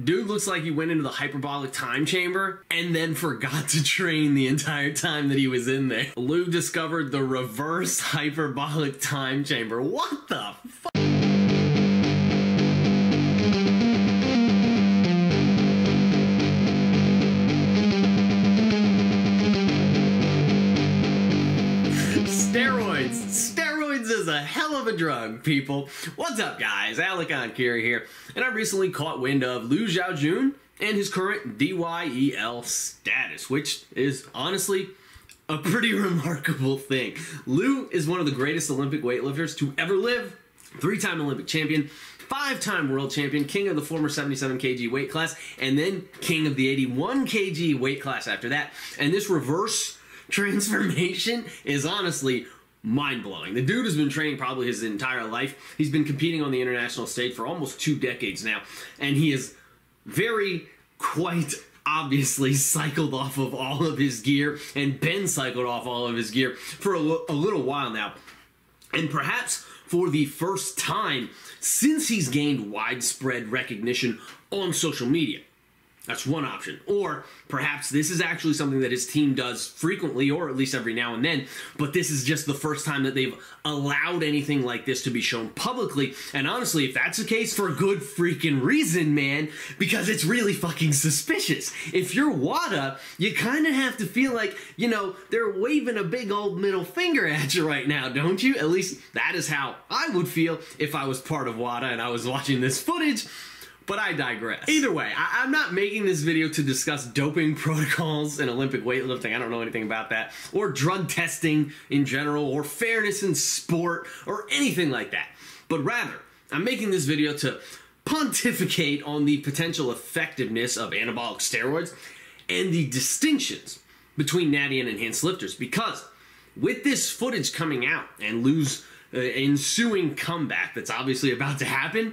Dude looks like he went into the hyperbolic time chamber and then forgot to train the entire time that he was in there. Lu discovered the reverse hyperbolic time chamber. What the fuck? Steroids is a hell of a drug, people. What's up, guys? Alec Kiri here, and I recently caught wind of Lu Xiaojun and his current DYEL status, which is honestly a pretty remarkable thing. Lu is one of the greatest Olympic weightlifters to ever live, 3-time Olympic champion, 5-time world champion, king of the former 77 kg weight class, and then king of the 81 kg weight class after that. And this reverse transformation is honestly mind-blowing. The dude has been training probably his entire life. He's been competing on the international stage for almost 2 decades now, and he is quite obviously cycled off of all of his gear and been cycled off all of his gear for a little while now. And perhaps for the first time since he's gained widespread recognition on social media. That's one option. Or perhaps this is actually something that his team does frequently, or at least every now and then, but this is just the first time that they've allowed anything like this to be shown publicly. And honestly, if that's the case, for good freaking reason, man, because it's really fucking suspicious. If you're WADA, you kind of have to feel like, you know, they're waving a big old middle finger at you right now, don't you? At least that is how I would feel if I was part of WADA and I was watching this footage. But I digress. Either way, I'm not making this video to discuss doping protocols in Olympic weightlifting. I don't know anything about that. Or drug testing in general, or fairness in sport, or anything like that. But rather, I'm making this video to pontificate on the potential effectiveness of anabolic steroids and the distinctions between natty and enhanced lifters. Because with this footage coming out and Lu's ensuing comeback that's obviously about to happen,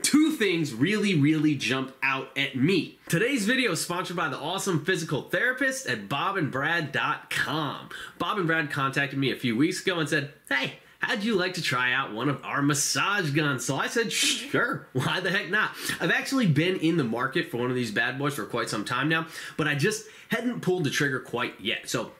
2 things really jump out at me. Today's video is sponsored by the awesome physical therapist at bobandbrad.com. Bob and Brad contacted me a few weeks ago and said, hey, how'd you like to try out one of our massage guns? So I said, sure, why the heck not? I've actually been in the market for one of these bad boys for quite some time now, but I just hadn't pulled the trigger quite yet. So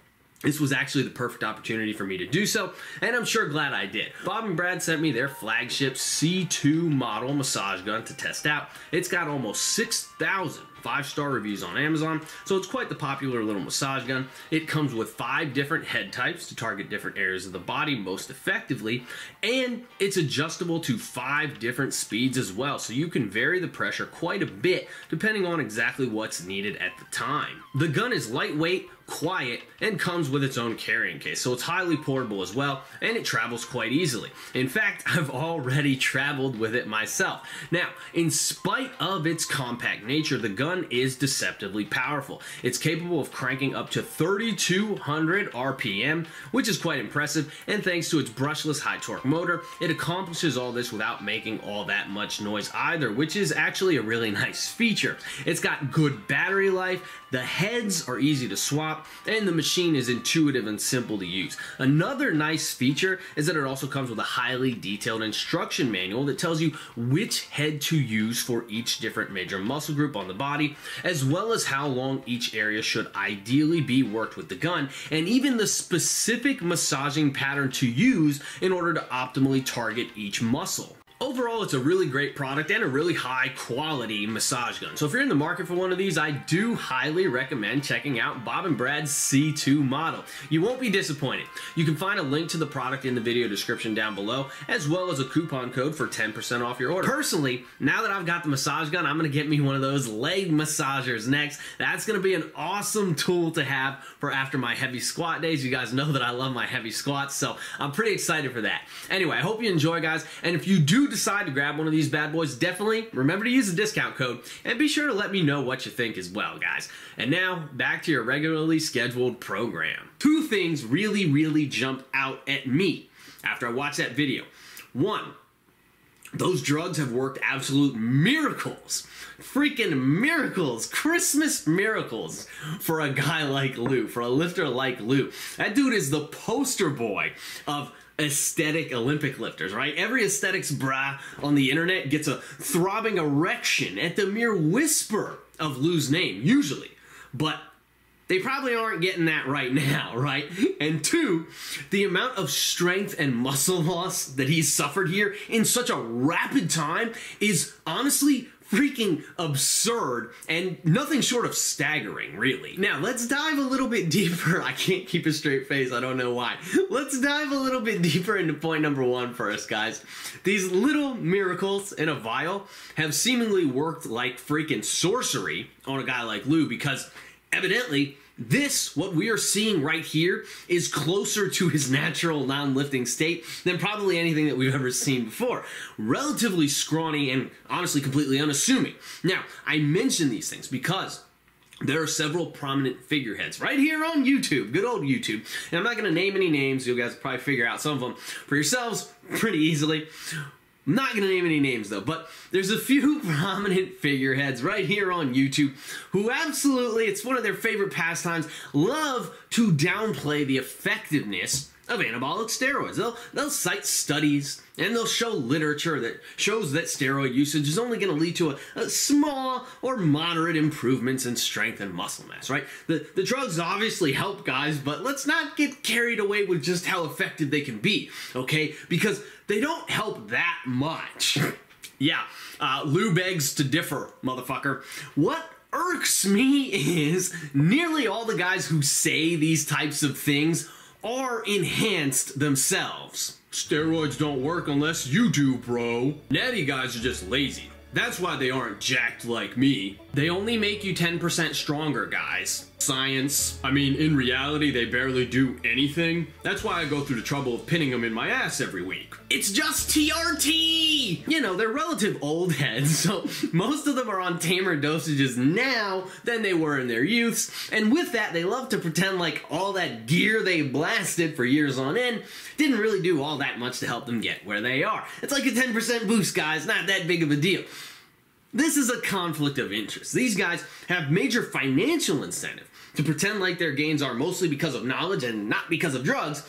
this was actually the perfect opportunity for me to do so, and I'm sure glad I did. Bob and Brad sent me their flagship C2 model massage gun to test out. It's got almost 6,000 5-star reviews on Amazon, so it's quite the popular little massage gun. It comes with 5 different head types to target different areas of the body most effectively, and it's adjustable to 5 different speeds as well, so you can vary the pressure quite a bit depending on exactly what's needed at the time. The gun is lightweight, quiet, and comes with its own carrying case, so it's highly portable as well, and it travels quite easily. In fact, I've already traveled with it myself. Now, in spite of its compact nature, the gun is deceptively powerful. It's capable of cranking up to 3,200 RPM, which is quite impressive, and thanks to its brushless high torque motor, it accomplishes all this without making all that much noise either, which is actually a really nice feature. It's got good battery life, the heads are easy to swap, and the machine is intuitive and simple to use. Another nice feature is that it also comes with a highly detailed instruction manual that tells you which head to use for each different major muscle group on the body, as well as how long each area should ideally be worked with the gun, and even the specific massaging pattern to use in order to optimally target each muscle. Overall, it's a really great product and a really high quality massage gun. So if you're in the market for one of these, I do highly recommend checking out Bob and Brad's C2 model. You won't be disappointed. You can find a link to the product in the video description down below, as well as a coupon code for 10% off your order. Personally, now that I've got the massage gun, I'm going to get me one of those leg massagers next. That's going to be an awesome tool to have for after my heavy squat days. You guys know that I love my heavy squats, so I'm pretty excited for that. Anyway, I hope you enjoy, guys, and if you do decide to grab one of these bad boys, definitely remember to use the discount code, and be sure to let me know what you think as well, guys. And now, back to your regularly scheduled program. 2 things really jump out at me after I watched that video. 1, those drugs have worked absolute miracles. Freaking miracles. Christmas miracles for a guy like Lu, for a lifter like Lu. That dude is the poster boy of aesthetic Olympic lifters, right? Every aesthetics bra on the internet gets a throbbing erection at the mere whisper of Lu's name, usually. But they probably aren't getting that right now, right? And two, the amount of strength and muscle loss that he's suffered here in such a rapid time is honestly freaking absurd and nothing short of staggering, really. Now, let's dive a little bit deeper. I can't keep a straight face, I don't know why. Let's dive a little bit deeper into point number one first, guys. These little miracles in a vial have seemingly worked like freaking sorcery on a guy like Lu, because evidently, what we are seeing right here is closer to his natural non-lifting state than probably anything that we've ever seen before. Relatively scrawny and honestly completely unassuming. Now, I mention these things because there are several prominent figureheads right here on YouTube, good old YouTube. And I'm not going to name any names. You guys will probably figure out some of them for yourselves pretty easily. I'm not going to name any names though, but there's a few prominent figureheads right here on YouTube who absolutely, it's one of their favorite pastimes, love to downplay the effectiveness of anabolic steroids. They'll cite studies and they'll show literature that shows that steroid usage is only going to lead to a small or moderate improvements in strength and muscle mass, right? The drugs obviously help, guys, but let's not get carried away with just how effective they can be, okay? Because they don't help that much. Yeah, Lu begs to differ, motherfucker. What irks me is nearly all the guys who say these types of things are enhanced themselves. Steroids don't work unless you do, bro. Natty guys are just lazy. That's why they aren't jacked like me. They only make you 10% stronger, guys. Science. I mean, in reality, they barely do anything. That's why I go through the trouble of pinning them in my ass every week. It's just TRT! You know, they're relative old heads, so most of them are on tamer dosages now than they were in their youths, and with that, they love to pretend like all that gear they blasted for years on end didn't really do all that much to help them get where they are. It's like a 10% boost, guys, not that big of a deal. This is a conflict of interest. These guys have major financial incentive to pretend like their gains are mostly because of knowledge and not because of drugs.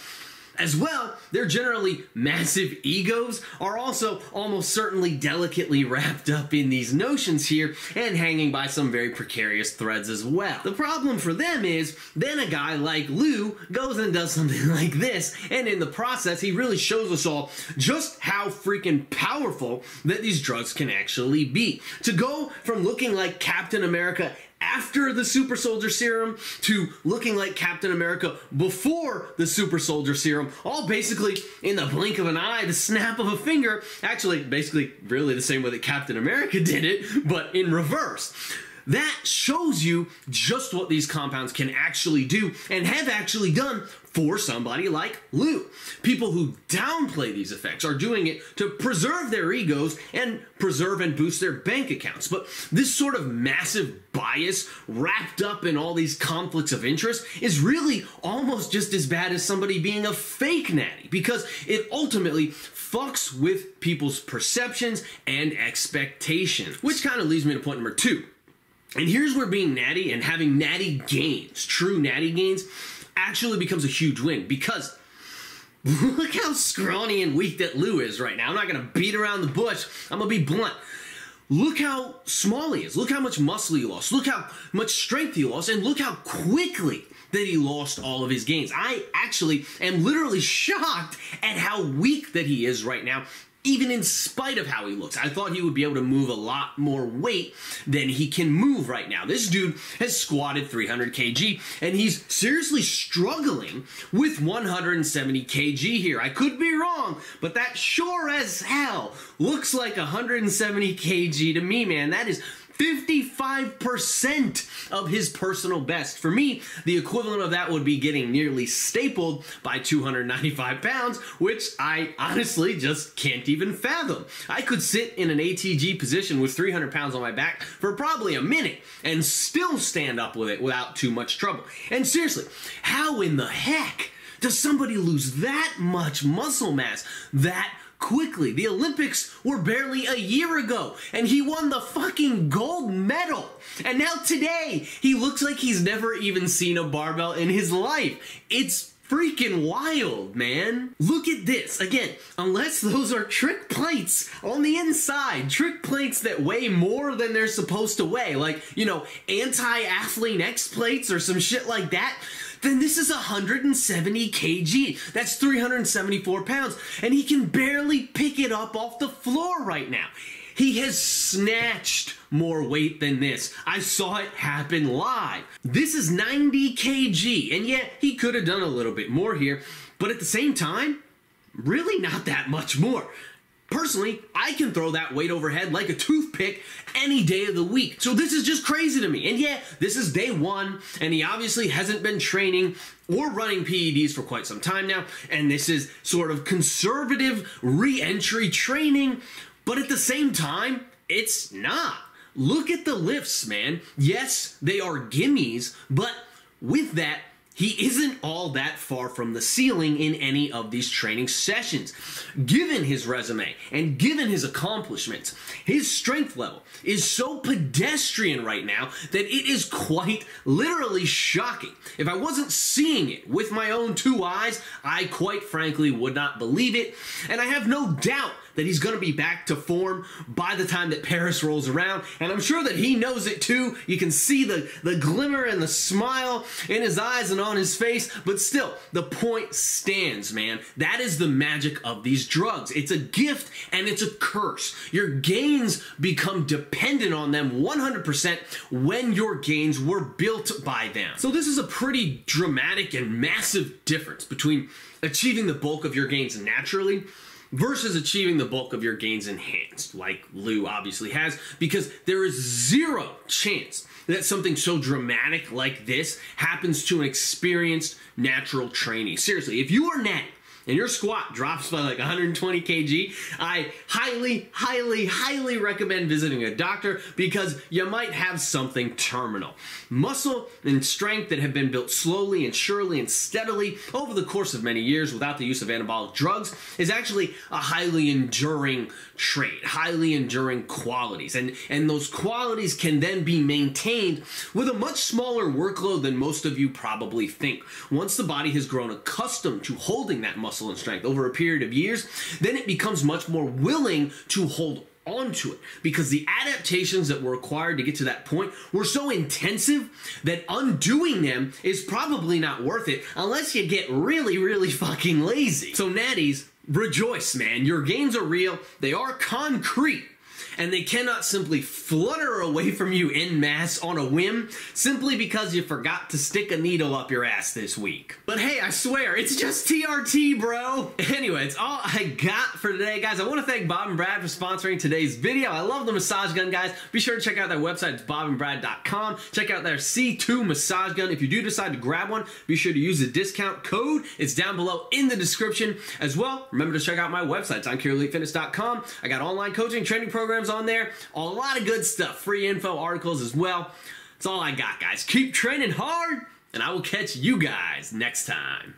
As well, their generally massive egos are also almost certainly delicately wrapped up in these notions here and hanging by some very precarious threads as well. The problem for them is, then a guy like Lu goes and does something like this, and in the process, he really shows us all just how freaking powerful that these drugs can actually be. To go from looking like Captain America after the Super Soldier Serum to looking like Captain America before the Super Soldier Serum, all basically in the blink of an eye, the snap of a finger, actually basically really the same way that Captain America did it, but in reverse. That shows you just what these compounds can actually do and have actually done for somebody like Lu. People who downplay these effects are doing it to preserve their egos and preserve and boost their bank accounts. But this sort of massive bias wrapped up in all these conflicts of interest is really almost just as bad as somebody being a fake natty, because it ultimately fucks with people's perceptions and expectations. Which kind of leads me to point number two. And here's where being natty and having natty gains, true natty gains, actually becomes a huge win, because look how scrawny and weak that Lu is right now. I'm not going to beat around the bush. I'm going to be blunt. Look how small he is. Look how much muscle he lost. Look how much strength he lost. And look how quickly that he lost all of his gains. I actually am literally shocked at how weak that he is right now, even in spite of how he looks. I thought he would be able to move a lot more weight than he can move right now. This dude has squatted 300 kg, and he's seriously struggling with 170 kg here. I could be wrong, but that sure as hell looks like 170 kg to me, man. That is 55% of his personal best. For me, the equivalent of that would be getting nearly stapled by 295 pounds, which I honestly just can't even fathom. I could sit in an ATG position with 300 pounds on my back for probably a minute and still stand up with it without too much trouble. And seriously, how in the heck does somebody lose that much muscle mass that quickly? The Olympics were barely a year ago, and he won the fucking gold medal. And now today, he looks like he's never even seen a barbell in his life. It's freaking wild, man. Look at this. Again, unless those are trick plates on the inside, trick plates that weigh more than they're supposed to weigh, like, you know, anti-Athlean X plates or some shit like that, then this is 170 kg. That's 374 pounds. And he can barely pick it up off the floor right now. He has snatched more weight than this. I saw it happen live. This is 90 kg, and yet he could have done a little bit more here, but at the same time, really not that much more. Personally, I can throw that weight overhead like a toothpick any day of the week. So this is just crazy to me. And yeah, this is day one, and he obviously hasn't been training or running PEDs for quite some time now, and this is sort of conservative re-entry training, but at the same time, it's not. Look at the lifts, man. Yes, they are gimmies, but with that, he isn't all that far from the ceiling in any of these training sessions. Given his resume and given his accomplishments, his strength level is so pedestrian right now that it is quite literally shocking. If I wasn't seeing it with my own two eyes, I quite frankly would not believe it. And I have no doubt that he's going to be back to form by the time that Paris rolls around, and I'm sure that he knows it too. You can see the glimmer and the smile in his eyes and on his face, but still, the point stands, man. That is the magic of these drugs. It's a gift and it's a curse. Your gains become dependent on them 100% when your gains were built by them. So this is a pretty dramatic and massive difference between achieving the bulk of your gains naturally versus achieving the bulk of your gains enhanced, like Lu obviously has, because there is zero chance that something so dramatic like this happens to an experienced natural trainee. Seriously, if you are Natty and your squat drops by like 120 kg, I highly recommend visiting a doctor because you might have something terminal. Muscle and strength that have been built slowly and surely and steadily over the course of many years without the use of anabolic drugs is actually a highly enduring trait, highly enduring qualities. And those qualities can then be maintained with a much smaller workload than most of you probably think. Once the body has grown accustomed to holding that muscle and strength over a period of years, then it becomes much more willing to hold onto it because the adaptations that were required to get to that point were so intensive that undoing them is probably not worth it unless you get really fucking lazy. So natties, rejoice, man. Your gains are real. They are concrete. And they cannot simply flutter away from you en masse on a whim simply because you forgot to stick a needle up your ass this week. But hey, I swear, it's just TRT, bro. Anyway, it's all I got for today, guys. I want to thank Bob and Brad for sponsoring today's video. I love the massage gun, guys. Be sure to check out their website. It's bobandbrad.com. Check out their C2 massage gun. If you do decide to grab one, be sure to use the discount code. It's down below in the description as well. Remember to check out my website. It's oncureelitefitness.com. I got online coaching, training programs on there, a lot of good stuff, free info, articles as well. That's all I got, guys. Keep training hard, and I will catch you guys next time.